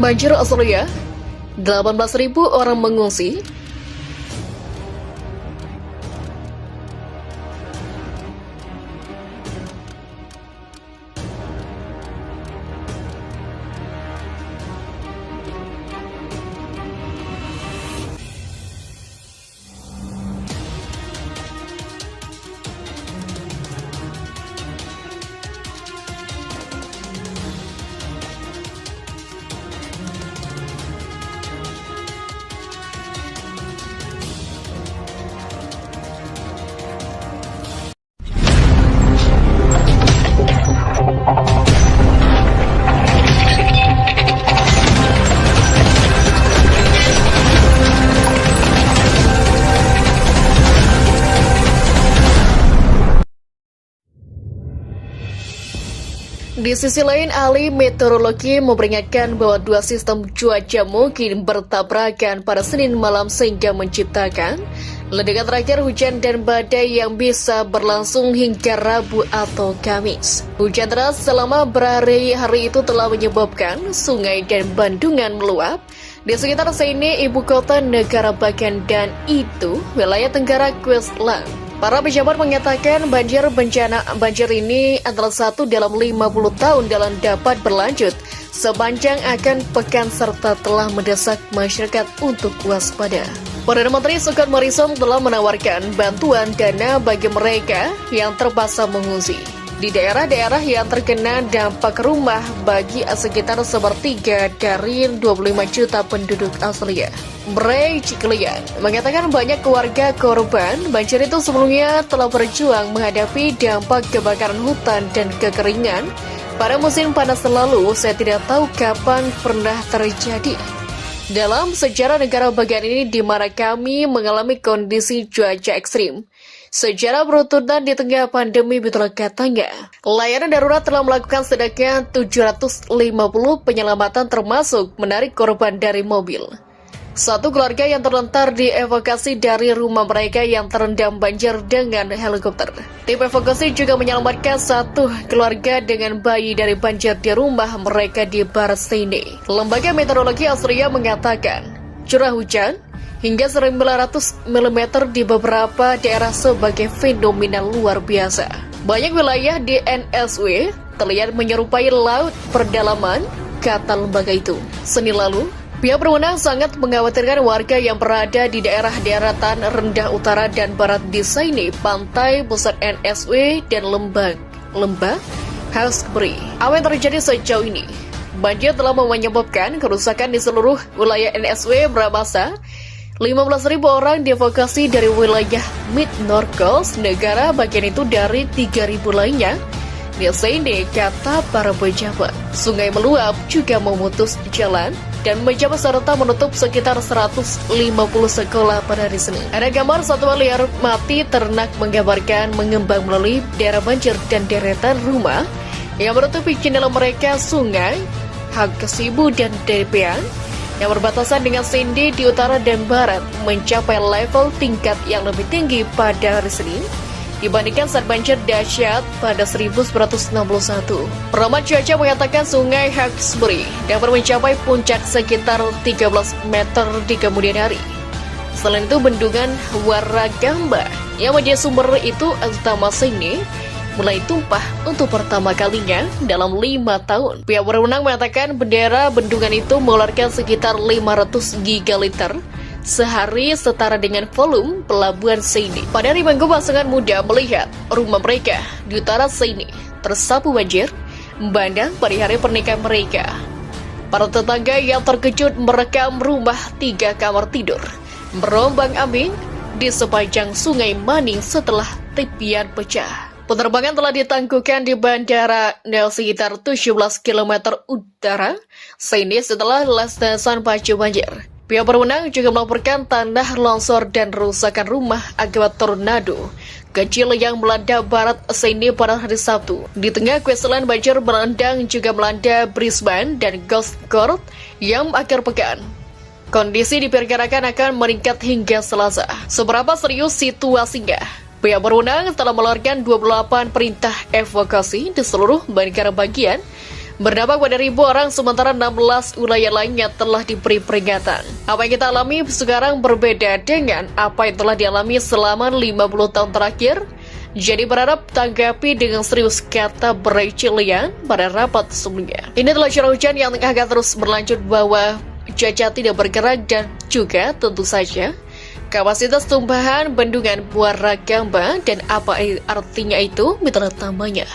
Banjir Australia, 18.000 orang mengungsi. Di sisi lain, ahli meteorologi memperingatkan bahwa dua sistem cuaca mungkin bertabrakan pada Senin malam sehingga menciptakan ledakan terakhir hujan dan badai yang bisa berlangsung hingga Rabu atau Kamis. Hujan deras selama berhari-hari itu telah menyebabkan sungai dan bendungan meluap di sekitar sini ibu kota negara bagian dan itu wilayah Tenggara Queensland. Para pejabat mengatakan bencana banjir ini adalah satu dalam 50 tahun dalam dapat berlanjut sepanjang akan pekan serta telah mendesak masyarakat untuk waspada. Perdana Menteri Scott Morrison telah menawarkan bantuan dana bagi mereka yang terpaksa mengungsi di daerah-daerah yang terkena dampak rumah bagi sekitar sepertiga dari 25 juta penduduk Australia. Bray Ciklian mengatakan banyak keluarga korban banjir itu sebelumnya telah berjuang menghadapi dampak kebakaran hutan dan kekeringan pada musim panas lalu. Saya tidak tahu kapan pernah terjadi dalam sejarah negara bagian ini di mana kami mengalami kondisi cuaca ekstrim secara berurutan di tengah pandemi, betul katanya. Layanan darurat telah melakukan sedikitnya 750 penyelamatan termasuk menarik korban dari mobil. Satu keluarga yang terlantar dievakuasi dari rumah mereka yang terendam banjir dengan helikopter. Tim evakuasi juga menyelamatkan satu keluarga dengan bayi dari banjir di rumah mereka di barat Sydney. Lembaga Meteorologi Australia mengatakan curah hujan hingga 1.900 mm di beberapa daerah sebagai fenomena luar biasa. Banyak wilayah di NSW terlihat menyerupai laut perdalaman, kata lembaga itu. Senin lalu, pihak berwenang sangat mengkhawatirkan warga yang berada di daerah daratan rendah utara dan barat di Sydney, pantai pusat NSW dan lembah Hawkesbury. Apa yang terjadi sejauh ini? Banjir telah menyebabkan kerusakan di seluruh wilayah NSW beramasa 15.000 orang dievakuasi dari wilayah Mid-North Coast, negara bagian itu dari 3.000 lainnya di Sydney, kata para pejabat. Sungai meluap juga memutus jalan dan menjabat serta menutup sekitar 150 sekolah pada hari Senin. Ada gambar satwa liar mati ternak menggambarkan mengembang melalui daerah banjir dan deretan rumah yang menutupi jendela mereka. Sungai Hawkesbury dan Depian yang berbatasan dengan Sydney di utara dan barat mencapai level tingkat yang lebih tinggi pada hari Senin dibandingkan saat banjir dahsyat pada 1961. Pengamat cuaca mengatakan sungai Hawkesbury dapat mencapai puncak sekitar 13 meter di kemudian hari. Selain itu, bendungan Warragamba yang menjadi sumber itu utama Sydney mulai tumpah untuk pertama kalinya dalam 5 tahun. Pihak berwenang mengatakan bendera bendungan itu mengeluarkan sekitar 500 gigaliter sehari, setara dengan volume pelabuhan Sydney. Pada hari Minggu, pasangan muda melihat rumah mereka di utara Sydney tersapu banjir bandang pada hari pernikahan mereka. Para tetangga yang terkejut merekam rumah 3 kamar tidur berombang-ambing di sepanjang Sungai Maning setelah tepian pecah. Penerbangan telah ditangguhkan di bandara sekitar 17 km utara Sydney setelah landasan pacu banjir. Pihak berwenang juga melaporkan tanah longsor dan rusakan rumah akibat tornado kecil yang melanda barat Sydney pada hari Sabtu. Di tengah Queensland, banjir melanda juga melanda Brisbane dan Gold Coast yang akhir pekan. Kondisi diperkirakan akan meningkat hingga Selasa. Seberapa serius situasinya? Pihak berwenang telah mengeluarkan 28 perintah evakuasi di seluruh negara bagian berdampak pada ribu orang, sementara 16 wilayah lainnya telah diberi peringatan. Apa yang kita alami sekarang berbeda dengan apa yang telah dialami selama 50 tahun terakhir. Jadi berharap tanggapi dengan serius, kata Bray Cilian pada rapat sebelumnya. Ini adalah curah hujan yang akan terus berlanjut bawah Caca tidak bergerak, dan juga tentu saja kapasitas tumpahan bendungan Muara Gamba dan apa artinya itu, minta tambahnya.